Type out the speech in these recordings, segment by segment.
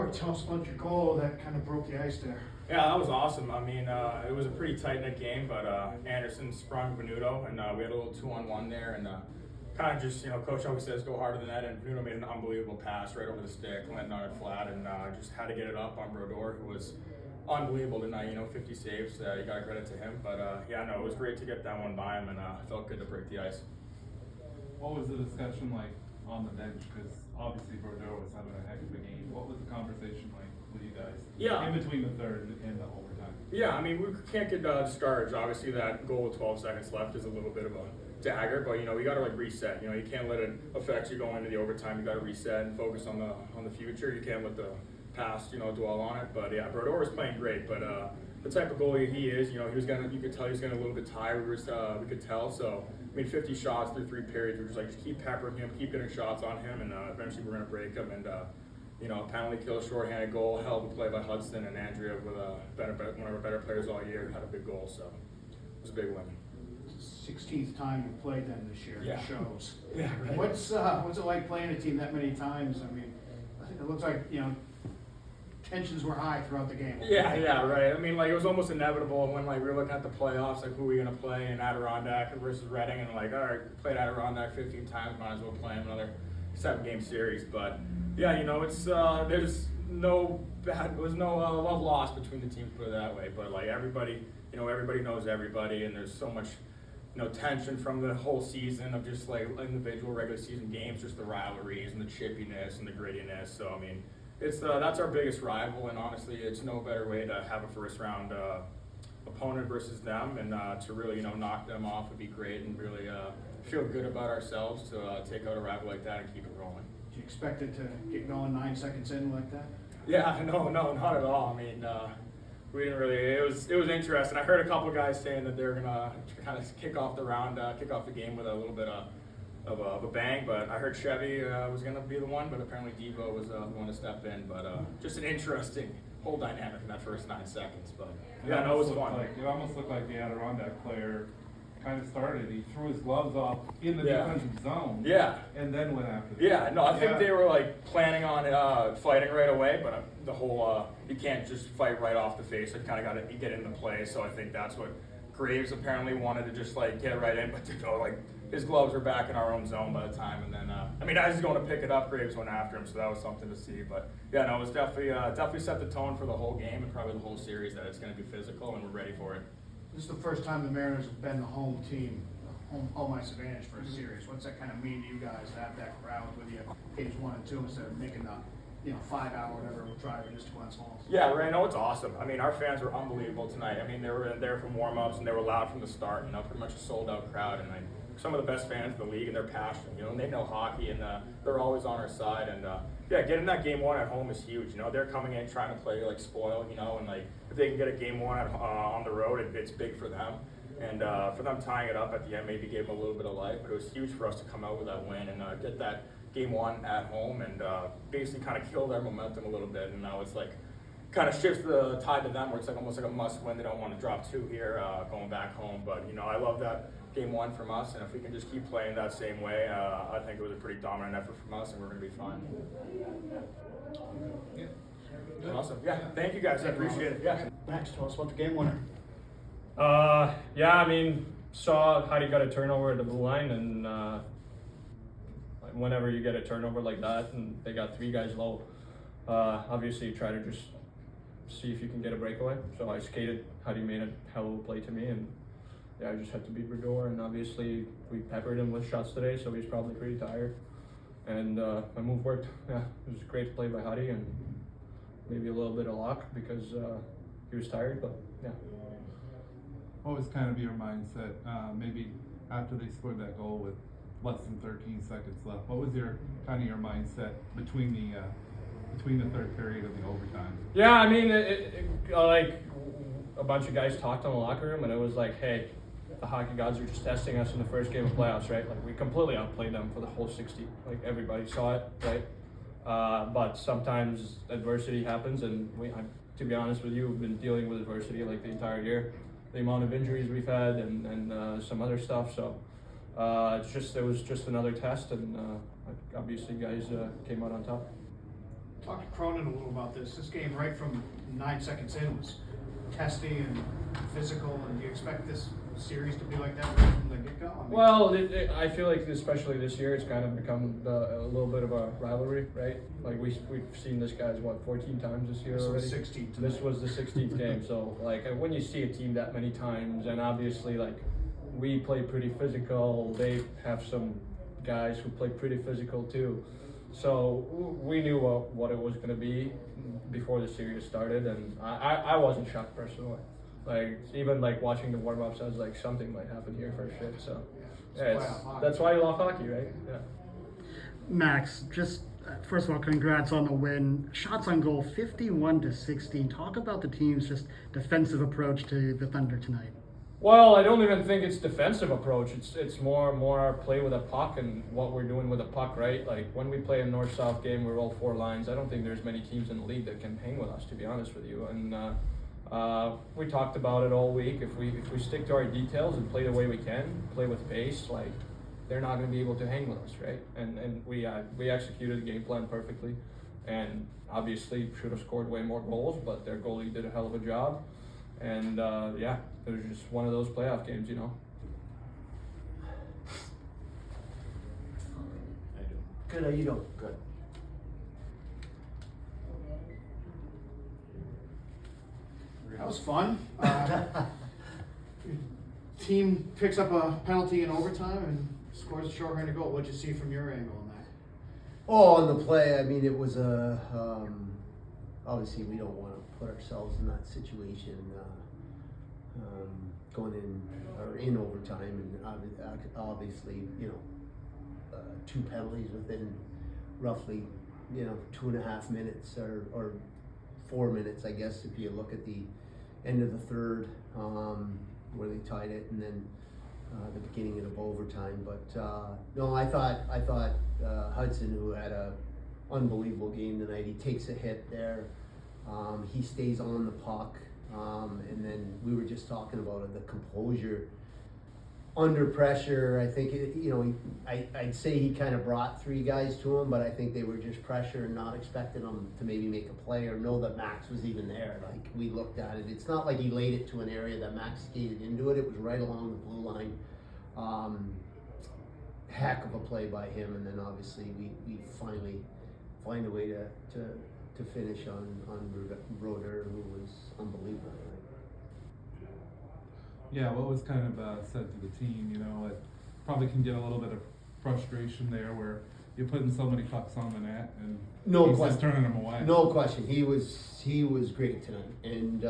Robert, tell us about your goal that kind of broke the ice there. Yeah, that was awesome. I mean, it was a pretty tight-knit game, but Anderson sprung Venuto, and we had a little 2-on-1 there, and kind of just, Coach always says go harder than that, and Venuto made an unbelievable pass right over the stick, landing on it flat, and just had to get it up on Brodeur, who was unbelievable tonight, 50 saves. You got to credit to him, but it was great to get that one by him, and it felt good to break the ice. What was the discussion like on the bench? Because obviously Brodeur was having a heck of a game. What was the conversation like with you guys? Yeah. In between the third and the overtime. Yeah, I mean, we can't get discouraged. Obviously, that goal with 12 seconds left is a little bit of a dagger, but we got to reset. You can't let it affect you going into the overtime. You got to reset and focus on the future. You can't let the past dwell on it. But yeah, Brodeur was playing great, but the type of goalie he is, you could tell he was getting a little bit tired. We could tell. So I mean, 50 shots through 3 periods. We're just keep peppering him, keep getting shots on him, and eventually we're gonna break him. And penalty kill, shorthanded goal, hell of a play by Hudson, and Andreev with one of our better players all year had a big goal. So it was a big win. 16th time you played them this year. Yeah. It shows. Yeah. Right. What's it like playing a team that many times? I mean, I think it looks like tensions were high throughout the game. Yeah, right. I mean, it was almost inevitable when we were looking at the playoffs, who are we gonna play in Adirondack versus Reading, and all right, played Adirondack 15 times, might as well play them another 7-game series. But yeah, it's there's no love lost between the teams, put it that way. But everybody, everybody knows everybody, and there's so much tension from the whole season of just individual regular season games, just the rivalries and the chippiness and the grittiness. So I mean, that's our biggest rival, and honestly, it's no better way to have a first round opponent versus them, and to really knock them off would be great, and really feel good about ourselves to take out a rival like that and keep it rolling. Do you expect it to get going 9 seconds in like that? Yeah, no, not at all. I mean, we didn't really. It was interesting. I heard a couple of guys saying that they're gonna kind of kick off the game with a little bit of a bang, but I heard Chevy was going to be the one, but apparently Devo was the one to step in. But just an interesting whole dynamic in that first 9 seconds. But yeah, no, it was fun. It almost looked like the Adirondack player kind of started. He threw his gloves off in the defensive zone. Yeah. And then went after them. Yeah, no, I think they were planning on fighting right away, but the whole you can't just fight right off the face. You kind of got to get into play. So I think that's what Graves apparently wanted to just get right in, but to go his gloves were back in our own zone by the time, and then as he's going to pick it up, Graves went after him, so that was something to see. But yeah, no, it was definitely set the tone for the whole game and probably the whole series that it's going to be physical, and we're ready for it. This is the first time the Mariners have been the home team, home ice advantage for a series. What's that kind of mean to you guys to have that crowd with you games 1 and 2 instead of making the 5-hour whatever we're driving just to Glens Falls? Yeah, right. No, it's awesome. I mean, our fans were unbelievable tonight. I mean, they were there from warm-ups, and they were loud from the start. Pretty much a sold-out crowd, and some of the best fans in the league, and they're passionate. And they know hockey, and they're always on our side. And getting that game 1 at home is huge. They're coming in trying to play spoiled. And if they can get a game 1 on the road, it's big for them. And for them tying it up at the end maybe gave them a little bit of life. But it was huge for us to come out with that win and get that game 1 at home and basically kind of kill their momentum a little bit. And now it's kind of shifts the tide to them, where it's almost like a must win. They don't want to drop 2 here going back home. But I love that game 1 from us, and if we can just keep playing that same way, I think it was a pretty dominant effort from us, and we're going to be fine. Yeah. Awesome. Yeah, thank you guys. I appreciate it. Yeah. Max, tell us about the game winner. I mean, saw how he got a turnover at the blue line, and whenever you get a turnover like that, and they got 3 guys low, obviously you try to just see if you can get a breakaway. So I skated. Huddy made a hell of a play to me, and I just had to beat Brodeur, and obviously we peppered him with shots today, so he's probably pretty tired. And my move worked. Yeah, it was a great play by Huddy, and maybe a little bit of luck because he was tired, but yeah. What was kind of your mindset, maybe after they scored that goal with less than 13 seconds left? What was your mindset between the third period of the overtime? Yeah, I mean, a bunch of guys talked in the locker room, and it was hey, the hockey gods are just testing us in the first game of playoffs, right? We completely outplayed them for the whole 60. Everybody saw it, right? But sometimes adversity happens, and to be honest with you, we've been dealing with adversity the entire year. The amount of injuries we've had and some other stuff, so it was just another test, and obviously guys came out on top. Talk to Cronin a little about this. This game, right from 9 seconds in, was testy and physical. And do you expect this series to be like that right from the get-go? I mean, Well, I feel like especially this year, it's kind of become a little bit of a rivalry, right? Like we've seen this guys 14 times this year this already. was 16 tonight. This was the 16th game, so like when you see a team that many times, and obviously like we play pretty physical, they have some guys who play pretty physical too. So we knew what it was going to be before the series started, and I wasn't shocked personally. Like even like watching the warm-ups, I was like, something might happen here for shit. So yeah, that's why you love hockey, right? Yeah. Max, just first of all, congrats on the win. Shots on goal, 51-16. Talk about the team's just defensive approach to the Thunder tonight. Well, I don't even think it's defensive approach. It's more our play with a puck and what we're doing with a puck, right? Like when we play a north-south game, we roll 4 lines. I don't think there's many teams in the league that can hang with us, to be honest with you. And we talked about it all week. If we stick to our details and play the way we can, play with pace, like they're not going to be able to hang with us, right? And we executed the game plan perfectly, and obviously should have scored way more goals, but their goalie did a hell of a job. And yeah, it was just one of those playoff games, you know. Good, how you doing? Good. That was fun. Team picks up a penalty in overtime and scores a shorthanded goal. What'd you see from your angle on that? Oh, on the play, I mean, it was obviously we don't want to put ourselves in that situation going in overtime, and obviously, you know, 2 penalties within roughly, you know, 2.5 minutes or 4 minutes, I guess, if you look at the end of the third, where they tied it, and then the beginning of overtime. But no, I thought Hudson, who had a unbelievable game tonight, he takes a hit there. He stays on the puck, and then we were just talking about it, the composure under pressure. I think I'd say he kind of brought 3 guys to him, but I think they were just pressure and not expecting him to maybe make a play or know that Max was even there. Like we looked at it, it's not like he laid it to an area that Max skated into it. It was right along the blue line. Heck of a play by him, and then obviously we finally find a way to finish on Roeder, who was unbelievable. Yeah, what was kind of said to the team, you know, it probably can get a little bit of frustration there where you're putting so many pucks on the net and No he's question. just turning them away. No question. He was great tonight, and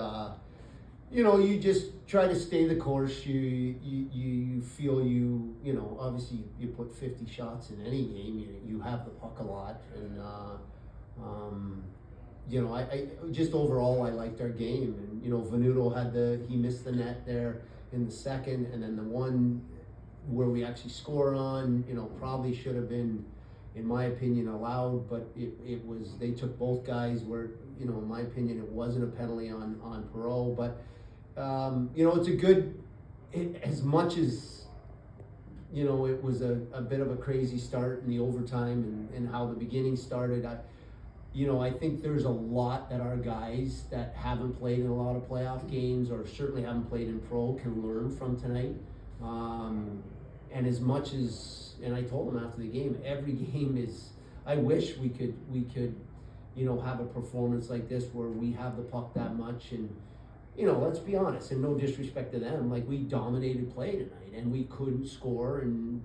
you know, you just try to stay the course. You feel you know, obviously you put 50 shots in any game. You have the puck a lot, and you know, I just overall I liked our game, and you know, Venuto he missed the net there in the second, and then the one where we actually score on, you know, probably should have been, in my opinion, allowed, but it was, they took both guys where, you know, in my opinion, it wasn't a penalty on Perreault, but you know, it's a good, as much as, you know, it was a bit of a crazy start in the overtime and how the beginning started. You know, I think there's a lot that our guys that haven't played in a lot of playoff games, or certainly haven't played in pro, can learn from tonight. And as much as, and I told them after the game, every game is, I wish we could, you know, have a performance like this where we have the puck that much. And, you know, let's be honest, and no disrespect to them, like we dominated play tonight and we couldn't score, and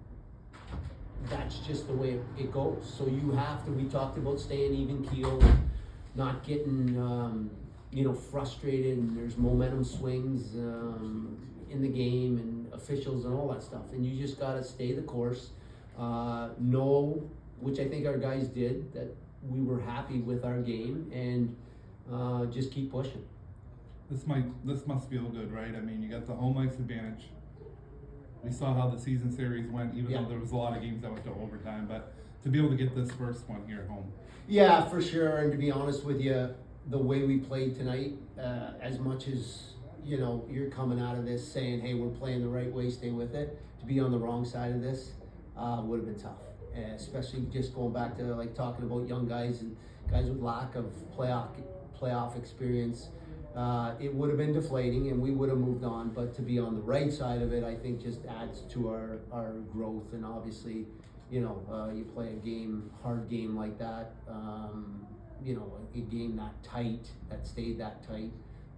that's just the way it goes. So you have to, we talked about staying even keel, not getting, you know, frustrated, and there's momentum swings in the game and officials and all that stuff. And you just got to stay the course, know, which I think our guys did, that we were happy with our game, and just keep pushing. This must feel good, right? I mean, you got the home ice advantage. We saw how the season series went, even though there was a lot of games that went to overtime, but to be able to get this first one here at home. Yeah, for sure. And to be honest with you, the way we played tonight, as much as, you know, you're coming out of this saying, hey, we're playing the right way, stay with it, to be on the wrong side of this would have been tough. especially just going back to like talking about young guys and guys with lack of playoff experience. It would have been deflating and we would have moved on, but to be on the right side of it, I think just adds to our growth. And obviously, you play a hard game like that, a game that tight, that stayed that tight,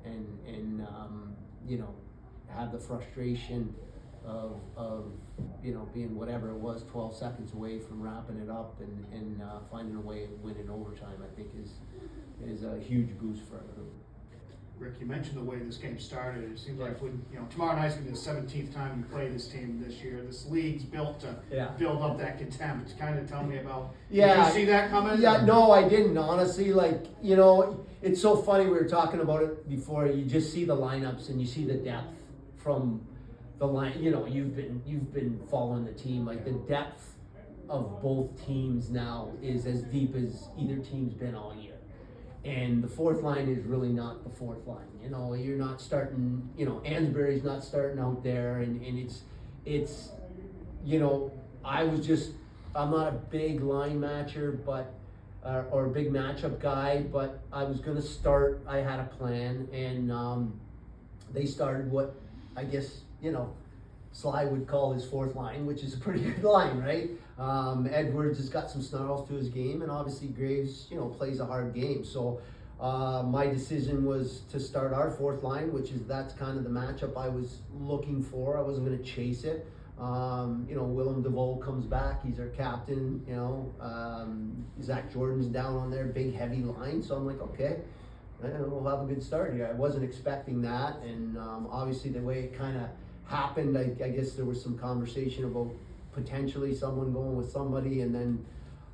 and have the frustration of being whatever it was, 12 seconds away from wrapping it up and finding a way to win in overtime, I think is a huge boost for our group. Rick, you mentioned the way this game started. It seems like tomorrow night's gonna be the 17th time you play this team this year. This league's built to build up that contempt. Kind of tell me about. Did you see that coming? Yeah, no, I didn't. Honestly, it's so funny. We were talking about it before. You just see the lineups and you see the depth from the line. You've been following the team. Like the depth of both teams now is as deep as either team's been all year. And the fourth line is really not the fourth line. You're not starting, Ansbury's not starting out there, and it's I'm not a big line matcher, but or a big matchup guy, but I was gonna start. I had a plan, and they started what I guess Sly would call his fourth line, which is a pretty good line, right? Edwards has got some snarls to his game, and obviously Graves, plays a hard game. So my decision was to start our fourth line, that's kind of the matchup I was looking for. I wasn't going to chase it. Willem DeVoe comes back; he's our captain. Zach Jordan's down on their big, heavy line, so I'm like, okay, we'll have a good start here. I wasn't expecting that, and obviously the way it kind of happened, I guess there was some conversation about potentially someone going with somebody, and then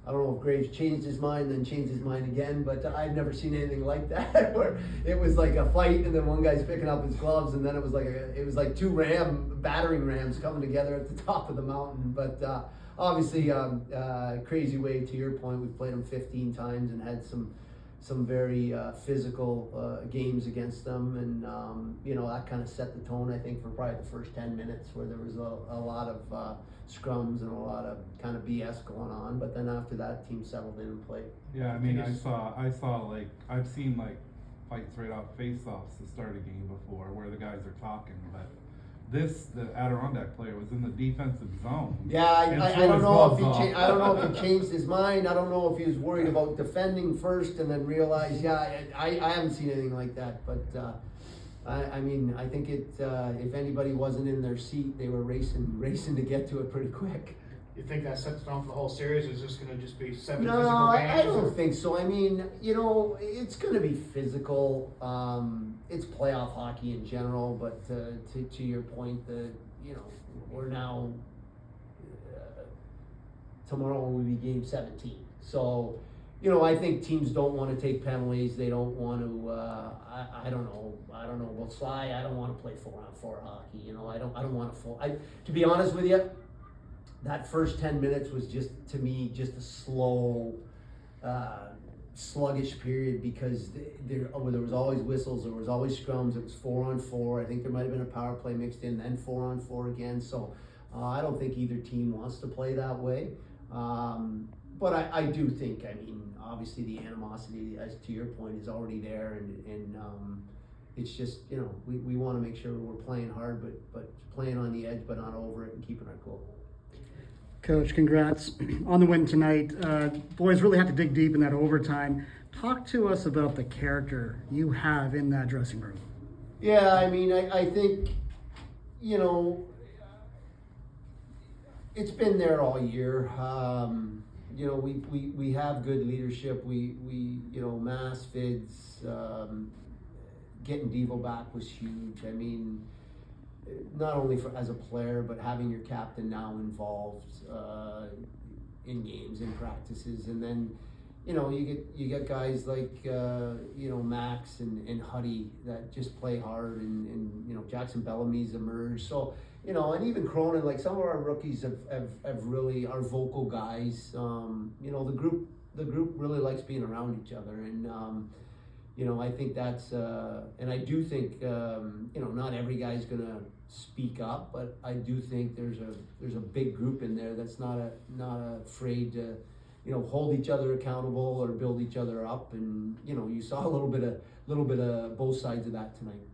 I don't know if Graves changed his mind, then changed his mind again, but I've never seen anything like that where it was like a fight and then one guy's picking up his gloves and then it was like two battering rams coming together at the top of the mountain. But obviously crazy way, to your point, we've played them 15 times and had some very physical games against them, and that kind of set the tone, I think, for probably the first 10 minutes where there was a lot of scrums and a lot of kind of BS going on, but then after that, team settled in and played. Yeah, I mean, I saw I've seen fights right off face-offs to start a game before where the guys are talking, but the Adirondack player was in the defensive zone. Yeah, I don't know if I don't know if he changed his mind. I don't know if he was worried about defending first and then realized. Yeah, I haven't seen anything like that. But I mean, I think if anybody wasn't in their seat, they were racing to get to it pretty quick. You think that sets it on for the whole series? Is this going to just be 7 No, physical games? I don't think so. I mean, it's going to be physical. It's playoff hockey in general, but to your point, we're now tomorrow will be game 17. So, I think teams don't want to take penalties. They don't want to. I don't know about Sly. I don't want to play 4-on-4 hockey. I don't want to. To be honest with you, that first 10 minutes was to me just a slow, sluggish period because there was always whistles, there was always scrums, it was 4-on-4. I think there might have been a power play mixed in, then 4-on-4 again. So I don't think either team wants to play that way. But I do think, obviously the animosity, as to your point, is already there, and it's just, we want to make sure we're playing hard, but playing on the edge, but not over it, and keeping our cool. Coach, congrats on the win tonight. Boys really had to dig deep in that overtime. Talk to us about the character you have in that dressing room. Yeah, I think, it's been there all year. We have good leadership. We Mass, Fids, getting Devo back was huge. Not only as a player, but having your captain now involved in games, in practices, and then you get guys like Max and Huddy that just play hard, and Jackson Bellamy's emerged. So and even Cronin, like some of our rookies have really are vocal guys. The group really likes being around each other, and you know, I think that's, and I do think, you know, not every guy's gonna speak up, but I do think there's a big group in there that's not afraid to, you know, hold each other accountable or build each other up, and you know, you saw a little bit of both sides of that tonight.